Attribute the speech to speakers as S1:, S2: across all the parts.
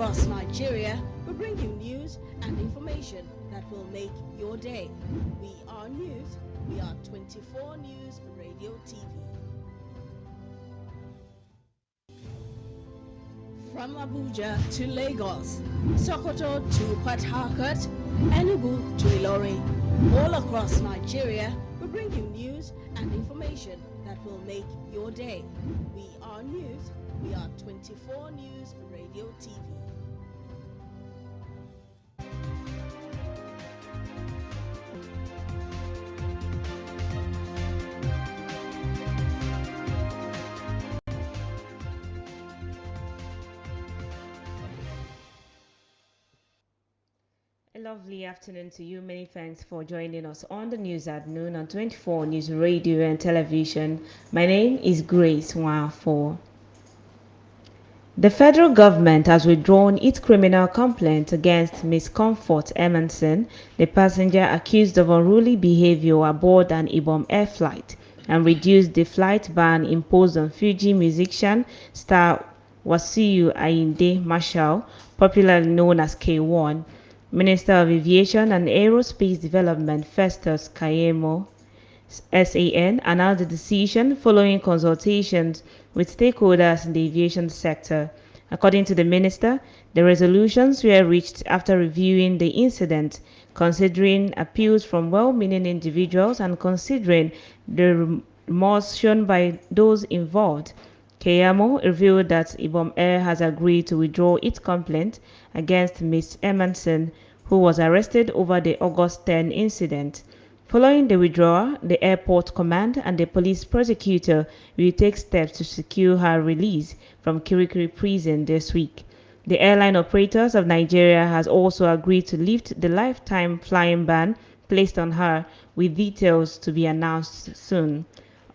S1: across Nigeria, we bring you news and information that will make your day. We are news. We are 24 News Radio TV. From Abuja to Lagos, Sokoto to Port Harcourt, Enugu to Ilorin, all across Nigeria, we bring you news and information that will make your day. We are news. We are 24 News Radio TV.
S2: A lovely afternoon to you. Many thanks for joining us on the news at noon on 24 News Radio and Television. My name is Grace Nwafo. The federal government has withdrawn its criminal complaint against Ms. Comfort Emerson, the passenger accused of unruly behavior aboard an Ibom Air flight, and reduced the flight ban imposed on Fuji musician star Wasiu Ayinde Marshal, popularly known as K1. Minister of Aviation and Aerospace Development Festus Kayemo SAN announced the decision following consultations with stakeholders in the aviation sector. According to the minister, the resolutions were reached after reviewing the incident, considering appeals from well-meaning individuals and considering the remorse shown by those involved. Kayamo revealed that Ibom Air has agreed to withdraw its complaint against Ms. Emerson, who was arrested over the August 10 incident. Following the withdrawal, the airport command and the police prosecutor will take steps to secure her release from Kirikiri prison this week. The airline operators of Nigeria has also agreed to lift the lifetime flying ban placed on her, with details to be announced soon.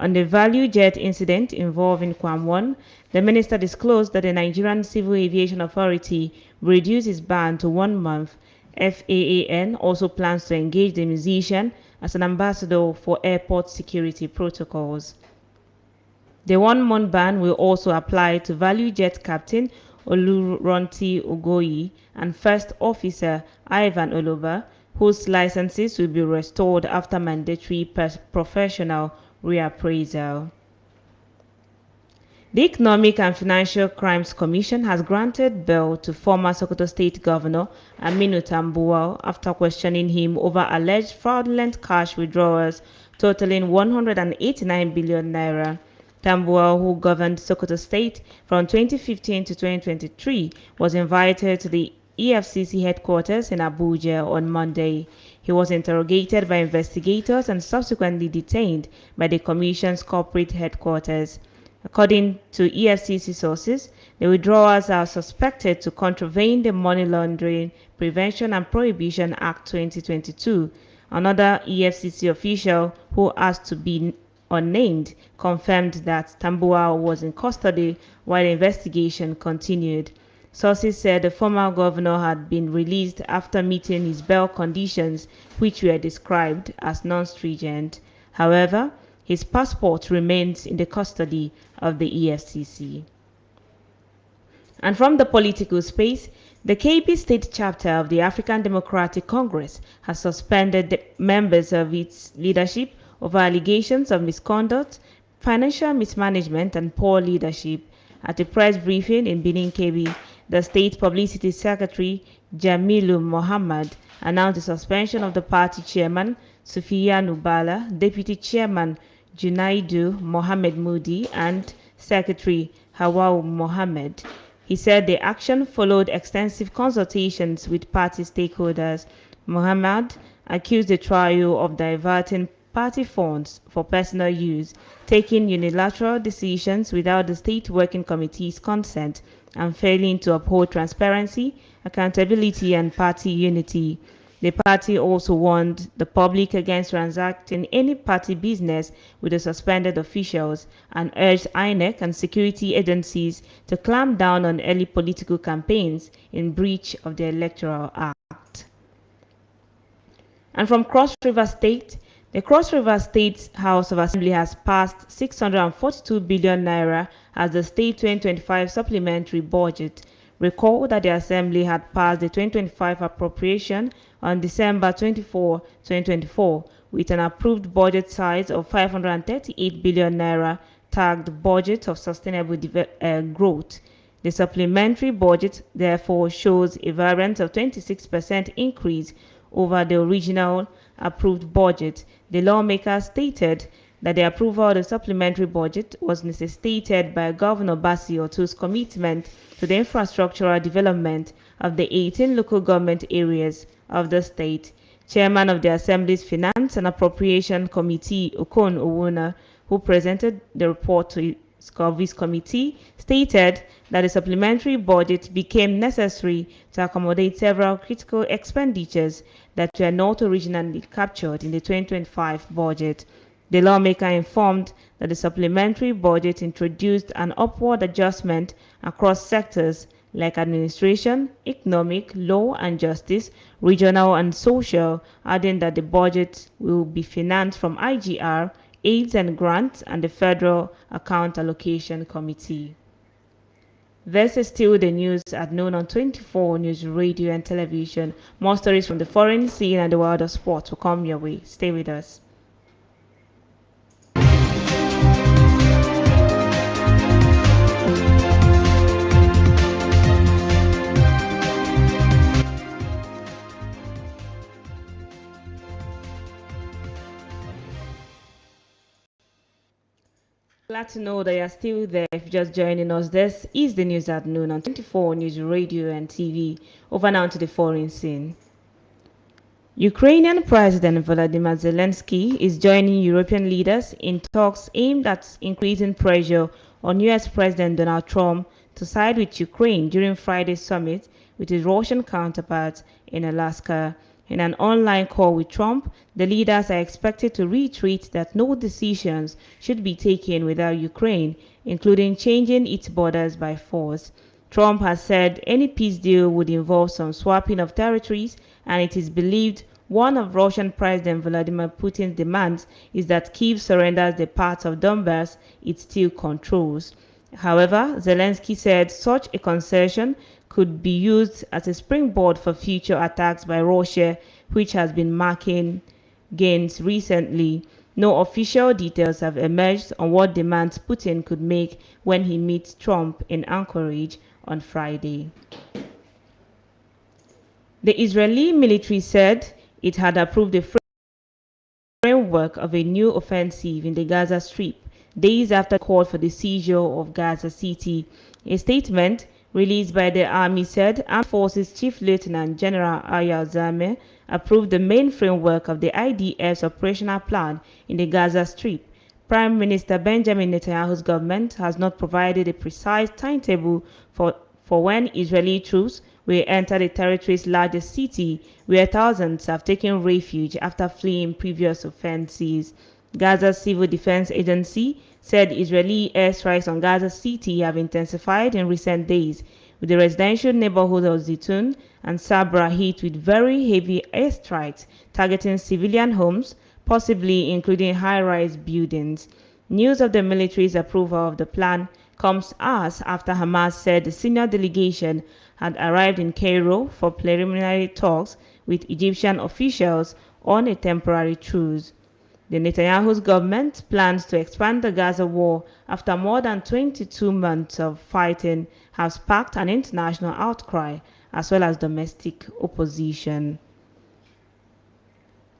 S2: On the Value Jet incident involving Kwam1, the minister disclosed that the Nigerian Civil Aviation Authority will reduce its ban to 1 month. FAAN also plans to engage the musician as an ambassador for airport security protocols. The 1-month ban will also apply to Value Jet Captain Oluronti Ugoyi and First Officer Ivan Oloba, whose licenses will be restored after mandatory professional reappraisal. The Economic and Financial Crimes Commission has granted bail to former Sokoto State Governor Aminu Tambuwal after questioning him over alleged fraudulent cash withdrawals totaling 189 billion naira. Tambuwal, who governed Sokoto State from 2015 to 2023, was invited to the EFCC headquarters in Abuja on Monday. He was interrogated by investigators and subsequently detained by the Commission's corporate headquarters. According to EFCC sources, the withdrawals are suspected to contravene the Money Laundering Prevention and Prohibition Act 2022. Another EFCC official, who asked to be unnamed, confirmed that Tambuwal was in custody while the investigation continued. Sources said the former governor had been released after meeting his bail conditions, which were described as non-stringent. However, his passport remains in the custody of the EFCC. And from the political space, the Kebbi State chapter of the African Democratic Congress has suspended the members of its leadership over allegations of misconduct, financial mismanagement, and poor leadership. At a press briefing in Benin Kebbi, the State Publicity Secretary Jamilu Mohammed announced the suspension of the party chairman Sufiya Nubala, deputy chairman Junaidu Mohammed Moody, and Secretary Hawau Mohammed. He said the action followed extensive consultations with party stakeholders. Mohammed accused the trio of diverting party funds for personal use, taking unilateral decisions without the State Working Committee's consent, and failing to uphold transparency, accountability, and party unity. The party also warned the public against transacting any party business with the suspended officials and urged INEC and security agencies to clamp down on early political campaigns in breach of the Electoral Act. And from Cross River State, the Cross River State House of Assembly has passed 642 billion naira as the state 2025 supplementary budget. Recall that the Assembly had passed the 2025 appropriation on December 24, 2024, with an approved budget size of 538 billion naira, tagged Budget of Sustainable Growth. The supplementary budget therefore shows a variance of 26% increase over the original approved budget. The lawmakers stated that the approval of the supplementary budget was necessitated by Governor Bassey Otu's commitment to the infrastructural development of the 18 local government areas of the state. Chairman of the Assembly's Finance and Appropriation Committee, Okon Owona, who presented the report to his committee, stated that the supplementary budget became necessary to accommodate several critical expenditures that were not originally captured in the 2025 budget. The lawmaker informed that the supplementary budget introduced an upward adjustment across sectors like administration, economic, law and justice, regional and social, adding that the budget will be financed from IGR, aids and grants, and the Federal Account Allocation Committee. This is still the news at noon on 24 News Radio and Television. More stories from the foreign scene and the world of sports will come your way. Stay with us. Glad to know that you're still there. If you're just joining us, this is the news at noon on 24 News Radio and TV. Over now to the foreign scene. Ukrainian President Volodymyr Zelensky is joining European leaders in talks aimed at increasing pressure on US President Donald Trump to side with Ukraine during Friday's summit with his Russian counterpart in Alaska. In an online call with Trump, the leaders are expected to reiterate that no decisions should be taken without Ukraine, including changing its borders by force. Trump has said any peace deal would involve some swapping of territories, and it is believed one of Russian President Vladimir Putin's demands is that Kyiv surrenders the parts of Donbass it still controls. However, Zelensky said such a concession could be used as a springboard for future attacks by Russia, which has been marking gains recently. No official details have emerged on what demands Putin could make when he meets Trump in Anchorage on Friday. The Israeli military said it had approved the framework of a new offensive in the Gaza Strip, days after the call for the seizure of Gaza City. A statement released by the army said Armed Forces Chief Lieutenant General Ayal Zameh approved the main framework of the IDF's operational plan in the Gaza Strip. Prime Minister Benjamin Netanyahu's government has not provided a precise timetable for when Israeli troops will enter the territory's largest city, where thousands have taken refuge after fleeing previous offensives. Gaza's Civil Defense Agency said Israeli airstrikes on Gaza City have intensified in recent days, with the residential neighborhood of Zitun and Sabra hit with very heavy airstrikes targeting civilian homes, possibly including high-rise buildings. News of the military's approval of the plan comes hours after Hamas said the senior delegation had arrived in Cairo for preliminary talks with Egyptian officials on a temporary truce. The Netanyahu's government plans to expand the Gaza war after more than 22 months of fighting have sparked an international outcry as well as domestic opposition.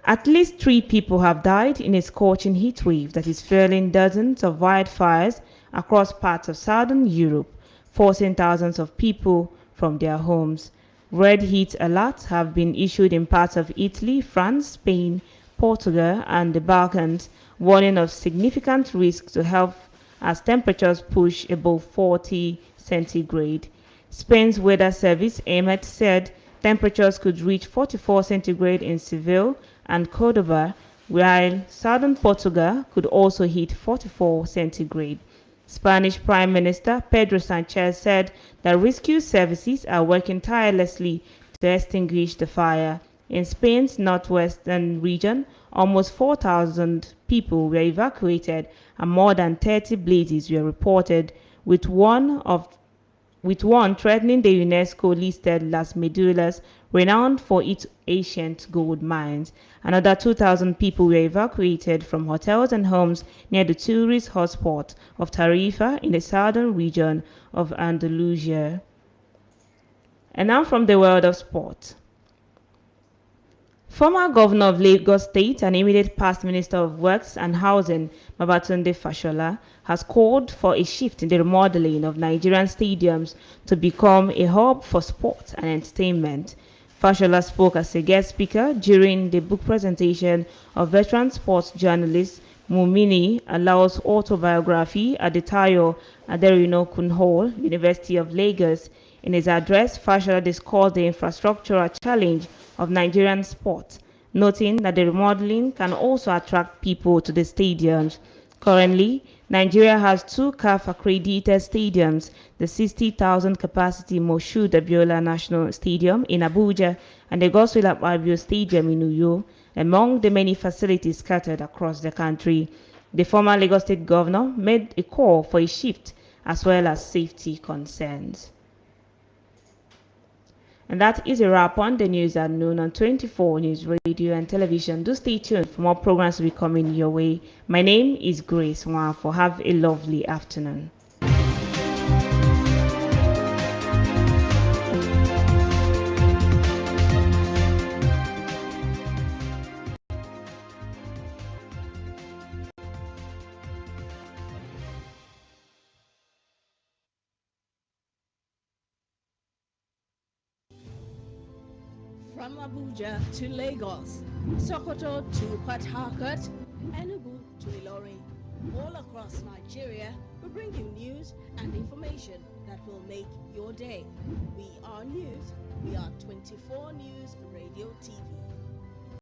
S2: At least 3 people have died in a scorching heat wave that is fueling dozens of wildfires across parts of southern Europe, forcing thousands of people from their homes. Red heat alerts have been issued in parts of Italy, France, Spain, Portugal, and the Balkans, warning of significant risk to health as temperatures push above 40 centigrade. Spain's weather service, EMET, said temperatures could reach 44 centigrade in Seville and Cordoba, while southern Portugal could also hit 44 centigrade. Spanish Prime Minister Pedro Sanchez said that rescue services are working tirelessly to extinguish the fire. In Spain's northwestern region, almost 4,000 people were evacuated and more than 30 blazes were reported, with one with one threatening the UNESCO-listed Las Medullas, renowned for its ancient gold mines. Another 2,000 people were evacuated from hotels and homes near the tourist hotspot of Tarifa in the southern region of Andalusia. And now from the world of sport. Former Governor of Lagos State and immediate past Minister of Works and Housing, Babatunde Fashola, has called for a shift in the remodeling of Nigerian stadiums to become a hub for sport and entertainment. Fashola spoke as a guest speaker during the book presentation of veteran sports journalist Mumini Alao's autobiography at the Tayo Aderinokun Hall, University of Lagos. In his address, Fashola discussed the infrastructural challenge of Nigerian sport, noting that the remodeling can also attract people to the stadiums. Currently, Nigeria has two CAF-accredited stadiums, the 60,000 capacity Moshood Abiola National Stadium in Abuja and the Godswill Akpabio Stadium in Uyo, among the many facilities scattered across the country. The former Lagos State Governor made a call for a shift as well as safety concerns. And that is a wrap on the news at noon on 24 News Radio and Television. Do stay tuned for more programs to be coming your way. My name is Grace Nwafo. Have a lovely afternoon.
S1: From Abuja to Lagos, Sokoto to Port Harcourt, Enugu to Ilorin, all across Nigeria, we bring you news and information that will make your day. We are news. We are 24 News Radio TV.